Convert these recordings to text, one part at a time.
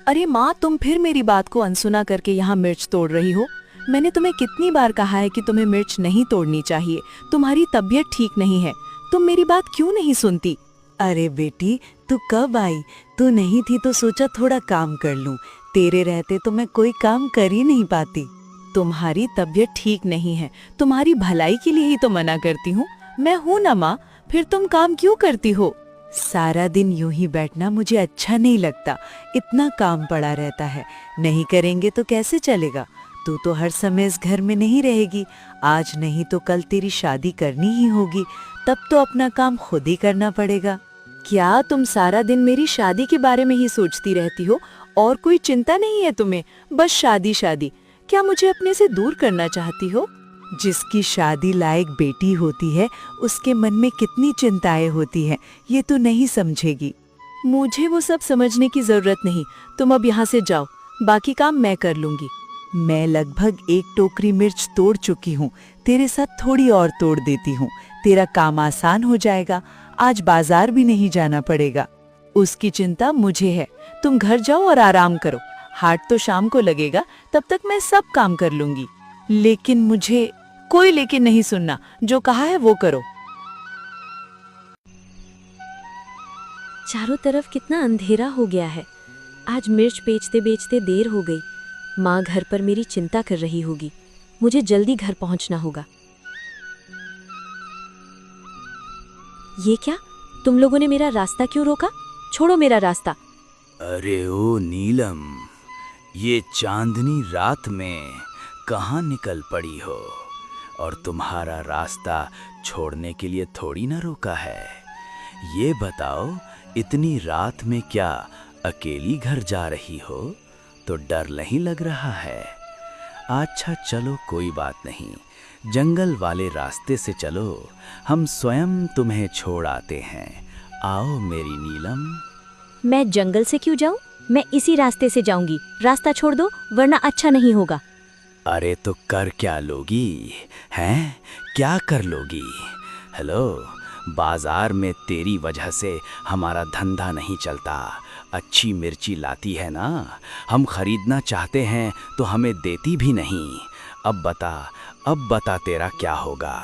अरे माँ, तुम फिर मेरी बात को अनसुना करके यहाँ मिर्च तोड़ रही हो। मैंने तुम्हें कितनी बार कहा है कि तुम्हें मिर्च नहीं तोड़नी चाहिए। तुम्हारी तबीयत ठीक नहीं है, तुम मेरी बात क्यों नहीं सुनती? अरे बेटी, तू कब आई? तू नहीं थी तो सोचा थोड़ा काम कर लूं। तेरे रहते तो मैं कोई काम कर ही नहीं पाती। तुम्हारी तबीयत ठीक नहीं है, तुम्हारी भलाई के लिए ही तो मना करती हूँ। मैं हूँ ना माँ, फिर तुम काम क्यों करती हो? सारा दिन यूं ही बैठना मुझे अच्छा नहीं लगता। इतना काम पड़ा रहता है, नहीं करेंगे तो कैसे चलेगा? तू तो हर समय इस घर में नहीं रहेगी। आज नहीं तो कल तेरी शादी करनी ही होगी, तब तो अपना काम खुद ही करना पड़ेगा। क्या तुम सारा दिन मेरी शादी के बारे में ही सोचती रहती हो? और कोई चिंता नहीं है तुम्हें? बस शादी शादी। क्या मुझे अपने से दूर करना चाहती हो? जिसकी शादी लायक बेटी होती है उसके मन में कितनी चिंताएं होती हैं, ये तो नहीं समझेगी। मुझे वो सब समझने की जरूरत नहीं। तुम अब यहाँ से जाओ, बाकी काम मैं कर लूंगी। मैं लगभग 1 टोकरी मिर्च तोड़ चुकी हूँ। तेरे साथ थोड़ी और तोड़ देती हूँ, तेरा काम आसान हो जाएगा। आज बाजार भी नहीं जाना पड़ेगा। उसकी चिंता मुझे है। तुम घर जाओ और आराम करो। हाट तो शाम को लगेगा, तब तक मैं सब काम कर लूंगी। लेकिन मुझे कोई लेकिन नहीं सुनना, जो कहा है वो करो। चारों तरफ कितना अंधेरा हो गया है। आज मिर्च बेचते बेचते देर हो गई। माँ घर पर मेरी चिंता कर रही होगी। मुझे जल्दी घर पहुंचना होगा। ये क्या, तुम लोगों ने मेरा रास्ता क्यों रोका? छोड़ो मेरा रास्ता। अरे ओ नीलम, ये चांदनी रात में कहाँ निकल पड़ी हो? और तुम्हारा रास्ता छोड़ने के लिए थोड़ी ना रोका है। ये बताओ, इतनी रात में क्या अकेली घर जा रही हो? तो डर नहीं लग रहा है? अच्छा चलो, कोई बात नहीं, जंगल वाले रास्ते से चलो, हम स्वयं तुम्हें छोड़ आते हैं। आओ मेरी नीलम। मैं जंगल से क्यों जाऊं? मैं इसी रास्ते से जाऊंगी। रास्ता छोड़ दो, वरना अच्छा नहीं होगा। अरे तो कर क्या लोगी? हैं? क्या कर लोगी? हेलो, बाजार में तेरी वजह से हमारा धंधा नहीं चलता। अच्छी मिर्ची लाती है ना, हम खरीदना चाहते हैं तो हमें देती भी नहीं। अब बता तेरा क्या होगा?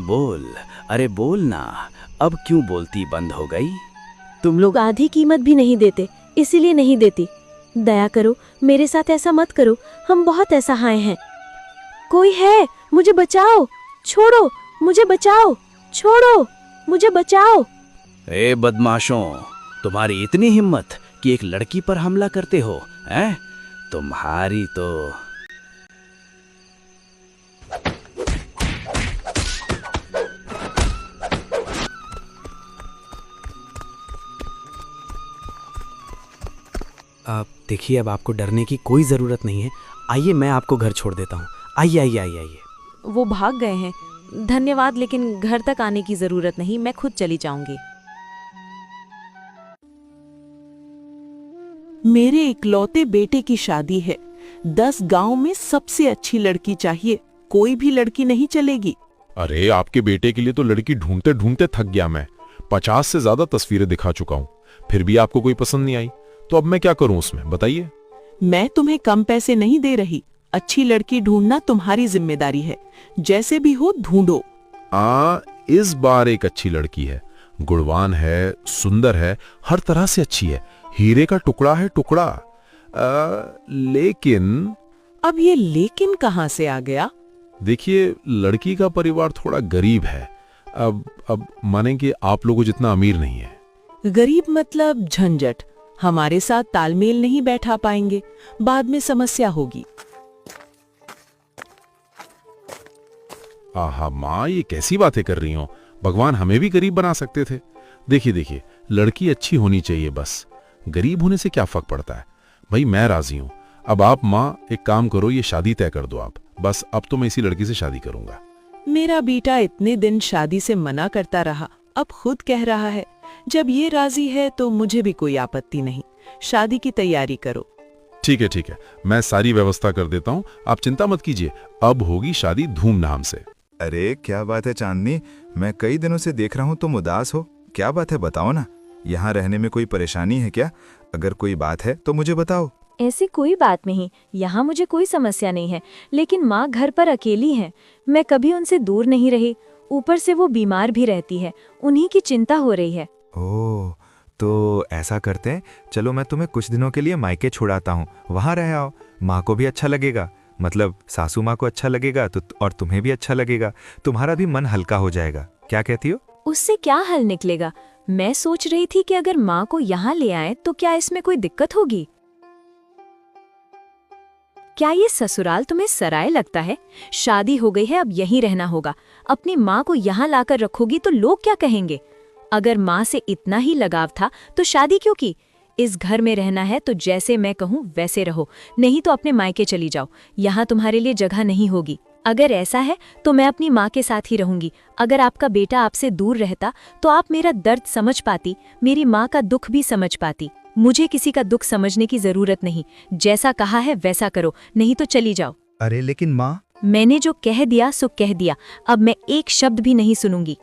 बोल, अरे बोल ना। अब क्यों बोलती बंद हो गई? तुम लोग आधी कीमत भी नहीं देते, इसीलिए नहीं देती। दया करो, मेरे साथ ऐसा मत करो। हम बहुत असहाय हैं। कोई है? मुझे बचाओ। छोड़ो, मुझे बचाओ। छोड़ो, मुझे बचाओ। ए बदमाशों, तुम्हारी इतनी हिम्मत कि एक लड़की पर हमला करते हो, हैं? तुम्हारी तो आप देखिए, अब आपको डरने की कोई ज़रूरत नहीं है। आइए, मैं आपको घर छोड़ देता हूँ। आइए आइए आइए आइए। वो भाग गए हैं। धन्यवाद, लेकिन घर तक आने की जरूरत नहीं, मैं खुद चली जाऊंगी। मेरे इकलौते बेटे की शादी है। 10 गांव में सबसे अच्छी लड़की चाहिए, कोई भी लड़की नहीं चलेगी। अरे आपके बेटे के लिए तो लड़की ढूंढते ढूंढते थक गया मैं। 50 से ज्यादा तस्वीरें दिखा चुका हूँ, फिर भी आपको कोई पसंद नहीं आई। तो अब मैं क्या करूं उसमें, बताइए। मैं तुम्हें कम पैसे नहीं दे रही। अच्छी लड़की ढूंढना तुम्हारी जिम्मेदारी है। जैसे भी हो ढूंढो। इस बार एक अच्छी लड़की है, गुणवान है, सुंदर है, हर तरह से अच्छी है, हीरे का टुकड़ा है टुकड़ा। लेकिन अब ये लेकिन कहां से आ गया? देखिए, लड़की का परिवार थोड़ा गरीब है। अब माने कि आप लोगों जितना अमीर नहीं है। गरीब मतलब झंझट। हमारे साथ तालमेल नहीं बैठा पाएंगे, बाद में समस्या होगी। आहा माँ, ये कैसी बातें कर रही हो? भगवान हमें भी गरीब बना सकते थे। देखिए, लड़की अच्छी होनी चाहिए बस। गरीब होने से क्या फर्क पड़ता है? भाई मैं राजी हूँ। अब आप माँ एक काम करो, ये शादी तय कर दो आप। बस अब तो मैं इसी लड़की से शादी करूंगा। मेरा बेटा इतने दिन शादी से मना करता रहा, अब खुद कह रहा है। जब ये राजी है तो मुझे भी कोई आपत्ति नहीं। शादी की तैयारी करो। ठीक है, मैं सारी व्यवस्था कर देता हूँ, आप चिंता मत कीजिए। अब होगी शादी धूमधाम से। अरे क्या बात है चांदनी, मैं कई दिनों से देख रहा हूँ तुम उदास हो। क्या बात है, बताओ ना। यहाँ रहने में कोई परेशानी है क्या? अगर कोई बात है तो मुझे बताओ। ऐसी कोई बात नहीं, यहाँ मुझे कोई समस्या नहीं है, लेकिन माँ घर पर अकेली है। मैं कभी उनसे दूर नहीं रही, ऊपर से वो बीमार भी रहती है, उन्हीं की चिंता हो रही है। ओह, तो ऐसा करते हैं, चलो मैं तुम्हें कुछ दिनों के लिए मायके छुड़ाता हूँ, वहाँ रह आओ। माँ को भी अच्छा लगेगा, मतलब सासू माँ को अच्छा लगेगा तो और तुम्हें भी अच्छा लगेगा, तुम्हारा भी मन हल्का हो जाएगा। क्या कहती हो? उससे क्या हल निकलेगा? मैं सोच रही थी कि अगर माँ को यहाँ ले आए तो क्या इसमें कोई दिक्कत होगी? क्या ये ससुराल तुम्हें सराय लगता है? शादी हो गई है, अब यहीं रहना होगा। अपनी माँ को यहाँ लाकर रखोगी तो लोग क्या कहेंगे? अगर माँ से इतना ही लगाव था तो शादी क्यों की? इस घर में रहना है तो जैसे मैं कहूँ वैसे रहो, नहीं तो अपने मायके चली जाओ। यहाँ तुम्हारे लिए जगह नहीं होगी। अगर ऐसा है तो मैं अपनी माँ के साथ ही रहूंगी। अगर आपका बेटा आपसे दूर रहता तो आप मेरा दर्द समझ पाती, मेरी माँ का दुख भी समझ पाती। मुझे किसी का दुख समझने की जरूरत नहीं। जैसा कहा है वैसा करो, नहीं तो चली जाओ। अरे लेकिन माँ। मैंने जो कह दिया सो कह दिया, अब मैं एक शब्द भी नहीं सुनूंगी।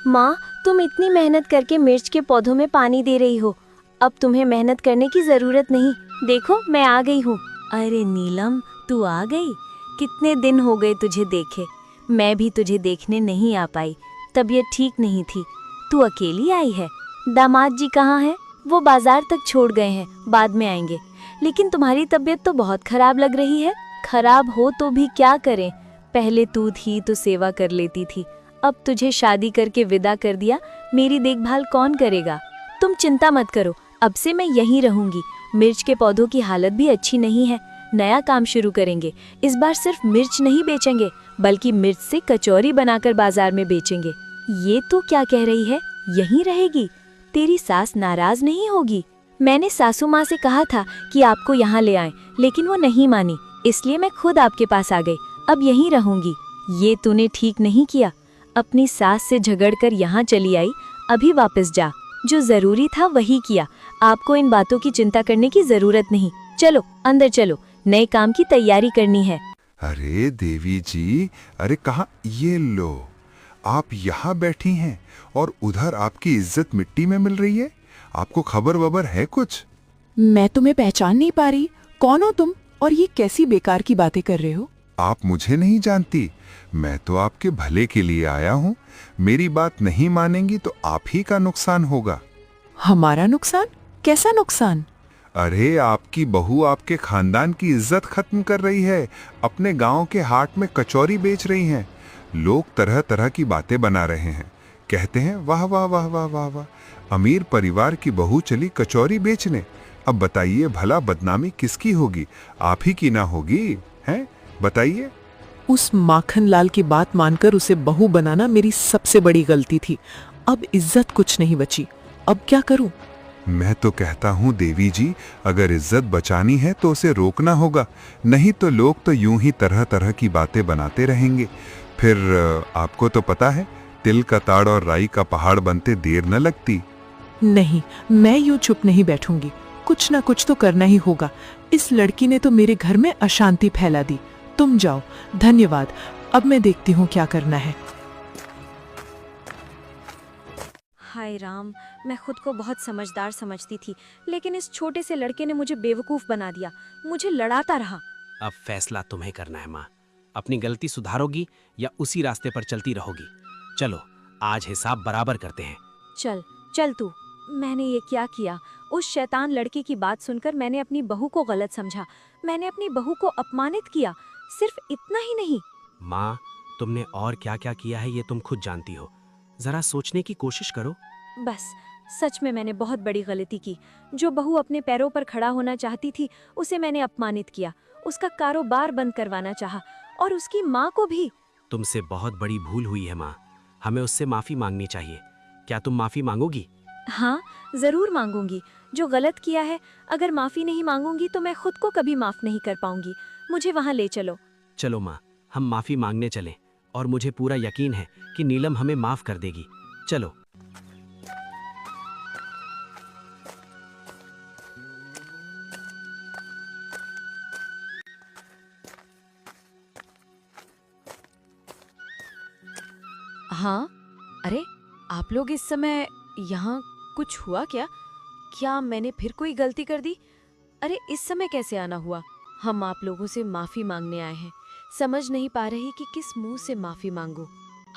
माँ, तुम इतनी मेहनत करके मिर्च के पौधों में पानी दे रही हो, अब तुम्हें मेहनत करने की जरूरत नहीं। देखो मैं आ गई हूँ। अरे नीलम, तू आ गई? कितने दिन हो गए तुझे देखे। मैं भी तुझे देखने नहीं आ पाई, तबीयत ठीक नहीं थी। तू अकेली आई है? दामाद जी कहाँ हैं? वो बाजार तक छोड़ गए हैं, बाद में आएंगे। लेकिन तुम्हारी तबीयत तो बहुत खराब लग रही है। खराब हो तो भी क्या करें, पहले तू थी तो सेवा कर लेती थी, अब तुझे शादी करके विदा कर दिया, मेरी देखभाल कौन करेगा? तुम चिंता मत करो, अब से मैं यहीं रहूंगी। मिर्च के पौधों की हालत भी अच्छी नहीं है, नया काम शुरू करेंगे। इस बार सिर्फ मिर्च नहीं बेचेंगे, बल्कि मिर्च से कचौरी बनाकर बाजार में बेचेंगे। ये तो क्या कह रही है, यहीं रहेगी? तेरी सास नाराज नहीं होगी? मैंने सासू माँ से कहा था कि आपको यहाँ ले आएं, लेकिन वो नहीं मानी, इसलिए मैं खुद आपके पास आ गई। अब यहीं रहूंगी। ये तूने ठीक नहीं किया, अपनी सास से झगड़कर यहाँ चली आई। अभी वापस जा, जो जरूरी था वही किया। आपको इन बातों की चिंता करने की जरूरत नहीं। चलो अंदर चलो, नए काम की तैयारी करनी है। अरे देवी जी, अरे कहाँ, ये लो, आप यहाँ बैठी हैं और उधर आपकी इज्जत मिट्टी में मिल रही है। आपको खबर वबर है कुछ? मैं तुम्हें पहचान नहीं पा रही, कौन हो तुम और ये कैसी बेकार की बातें कर रहे हो? आप मुझे नहीं जानती, मैं तो आपके भले के लिए आया हूँ। मेरी बात नहीं मानेंगी तो आप ही का नुकसान होगा। हमारा नुकसान? कैसा नुकसान? अरे आपकी बहू आपके खानदान की इज्जत खत्म कर रही है, अपने गांव के हाट में कचौरी बेच रही हैं। लोग तरह तरह की बातें बना रहे हैं, कहते हैं वाह वाह वाह वाह वाह वाह, अमीर परिवार की बहू चली कचौरी बेचने। अब बताइए भला बदनामी किसकी होगी? आप ही की ना होगी? हैं, बताइए। उस माखन लाल की बात मानकर उसे बहू बनाना मेरी सबसे बड़ी गलती थी। अब इज्जत कुछ नहीं बची, अब क्या करूं? मैं तो कहता हूँ देवी जी, अगर इज्जत बचानी है तो उसे रोकना होगा, नहीं तो लोग तो यूं ही तरह तरह की बातें बनाते रहेंगे। फिर आपको तो पता है, तिल का ताड़ और राई का पहाड़ बनते देर न लगती। नहीं, मैं यूं चुप नहीं बैठूंगी, कुछ ना कुछ तो करना ही होगा। इस लड़की ने तो मेरे घर में अशांति फैला दी। तुम जाओ, धन्यवाद, अब मैं देखती हूँ क्या करना है। हाय राम, मैं खुद को बहुत समझदार समझती थी, लेकिन इस छोटे से लड़के ने मुझे बेवकूफ बना दिया, मुझे लड़ाता रहा। अब फैसला तुम्हें करना है माँ। अपनी गलती सुधारोगी या उसी रास्ते पर चलती रहोगी? चलो आज हिसाब बराबर करते हैं। चल चल तू। मैंने ये क्या किया? उस शैतान लड़के की बात सुनकर मैंने अपनी बहू को गलत समझा, मैंने अपनी बहू को अपमानित किया। सिर्फ इतना ही नहीं माँ, तुमने और क्या क्या किया है ये तुम खुद जानती हो, जरा सोचने की कोशिश करो। बस सच में मैंने बहुत बड़ी गलती की। जो बहू अपने पैरों पर खड़ा होना चाहती थी उसे मैंने अपमानित किया, उसका कारोबार बंद करवाना चाहा, और उसकी माँ को भी। तुमसे बहुत बड़ी भूल हुई है माँ, हमें उससे माफी मांगनी चाहिए। क्या तुम माफी मांगोगी? हाँ जरूर मांगूंगी। जो गलत किया है, अगर माफी नहीं मांगूंगी तो मैं खुद को कभी माफ नहीं कर पाऊंगी। मुझे वहाँ ले चलो। चलो माँ, हम माफी मांगने चलें, और मुझे पूरा यकीन है कि नीलम हमें माफ कर देगी। चलो। हाँ, अरे आप लोग इस समय यहाँ, कुछ हुआ क्या? क्या मैंने फिर कोई गलती कर दी? अरे इस समय कैसे आना हुआ? हम आप लोगों से माफी मांगने आए हैं। समझ नहीं पा रही कि किस मुंह से माफी मांगूं।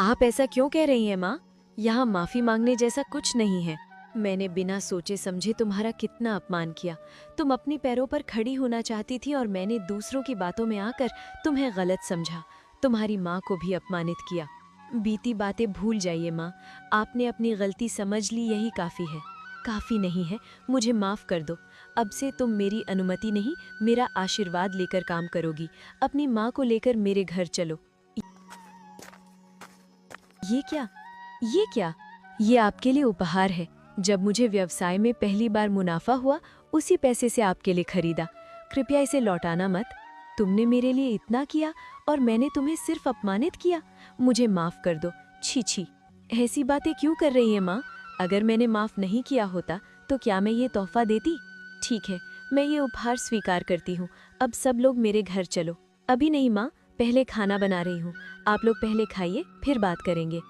आप ऐसा क्यों कह रही हैं माँ? यहाँ माफी मांगने जैसा कुछ नहीं है। मैंने बिना सोचे समझे तुम्हारा कितना अपमान किया। तुम अपनी पैरों पर खड़ी होना चाहती थी और मैंने दूसरों की बातों में आकर तुम्हें गलत समझा। तुम्हारी माँ को भी अपमानित किया। बीती बातें भूल जाइए माँ। आपने अपनी गलती समझ ली, यही काफ़ी है। काफ़ी नहीं है, मुझे माफ़ कर दो। अब से तुम मेरी अनुमति नहीं, मेरा आशीर्वाद लेकर काम करोगी। अपनी माँ को लेकर मेरे घर चलो। ये क्या? ये क्या? ये आपके लिए उपहार है। जब मुझे व्यवसाय में पहली बार मुनाफा हुआ, उसी पैसे से आपके लिए खरीदा। कृपया इसे लौटाना मत। तुमने मेरे लिए इतना किया और मैंने तुम्हें सिर्फ अपमानित किया। मुझे माफ कर दो। छी छी, ऐसी बातें क्यों कर रही हैं माँ? अगर मैंने माफ नहीं किया होता तो क्या मैं ये तोहफा देती? ठीक है, मैं ये उपहार स्वीकार करती हूँ। अब सब लोग मेरे घर चलो। अभी नहीं माँ, पहले खाना बना रही हूँ। आप लोग पहले खाइए, फिर बात करेंगे।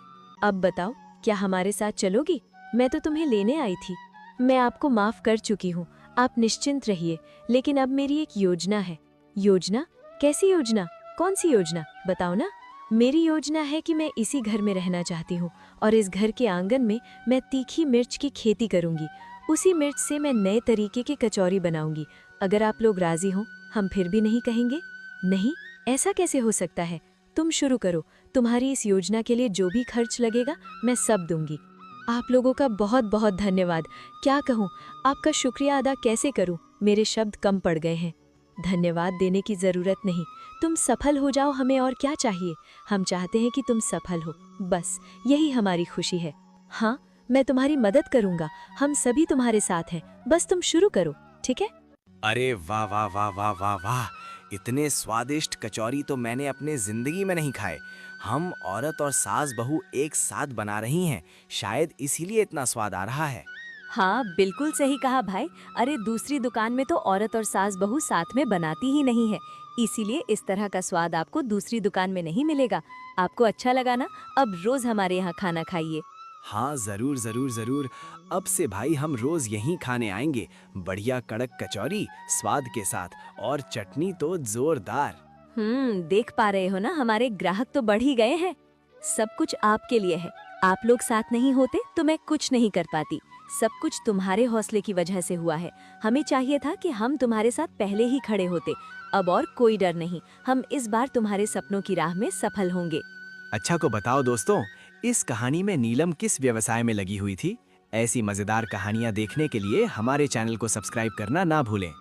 अब बताओ, क्या हमारे साथ चलोगी? मैं तो तुम्हें लेने आई थी। मैं आपको माफ कर चुकी हूँ, आप निश्चिंत रहिए। लेकिन अब मेरी एक योजना है। योजना? कैसी योजना? कौन सी योजना? बताओ ना। मेरी योजना है कि मैं इसी घर में रहना चाहती हूँ और इस घर के आंगन में मैं तीखी मिर्च की खेती करूँगी। उसी मिर्च से मैं नए तरीके की कचौरी बनाऊंगी। अगर आप लोग राजी हो, हम फिर भी नहीं कहेंगे। नहीं, ऐसा कैसे हो सकता है? तुम शुरू करो। तुम्हारी इस योजना के लिए जो भी खर्च लगेगा मैं सब दूंगी। आप लोगों का बहुत बहुत धन्यवाद। क्या कहूँ, आपका शुक्रिया अदा कैसे करूँ? मेरे शब्द कम पड़ गए हैं। धन्यवाद देने की जरूरत नहीं। तुम सफल हो जाओ, हमें और क्या चाहिए? हम चाहते हैं कि तुम सफल हो, बस यही हमारी खुशी है। हाँ, मैं तुम्हारी मदद करूंगा। हम सभी तुम्हारे साथ हैं। बस तुम शुरू करो, ठीक है? अरे वाह वाह वाह वाह वाह वाह, इतने स्वादिष्ट कचौरी तो मैंने अपने जिंदगी में नहीं खाए। हम औरत और सास बहू एक साथ बना रही हैं, शायद इसीलिए इतना स्वाद आ रहा है। हाँ, बिल्कुल सही कहा भाई। अरे दूसरी दुकान में तो औरत और सास बहू साथ में बनाती ही नहीं है, इसीलिए इस तरह का स्वाद आपको दूसरी दुकान में नहीं मिलेगा। आपको अच्छा लगा ना? अब रोज हमारे यहाँ खाना खाइए। हाँ जरूर जरूर जरूर, अब से भाई हम रोज यहीं खाने आएंगे। बढ़िया कड़क कचौरी स्वाद के साथ और चटनी तो जोरदार। देख पा रहे हो ना, हमारे ग्राहक तो बढ़ ही गए हैं। सब कुछ आपके लिए है। आप लोग साथ नहीं होते तो मैं कुछ नहीं कर पाती। सब कुछ तुम्हारे हौसले की वजह से हुआ है। हमें चाहिए था कि हम तुम्हारे साथ पहले ही खड़े होते। अब और कोई डर नहीं, हम इस बार तुम्हारे सपनों की राह में सफल होंगे। अच्छा को बताओ दोस्तों, इस कहानी में नीलम किस व्यवसाय में लगी हुई थी? ऐसी मजेदार कहानियाँ देखने के लिए हमारे चैनल को सब्सक्राइब करना ना भूलें।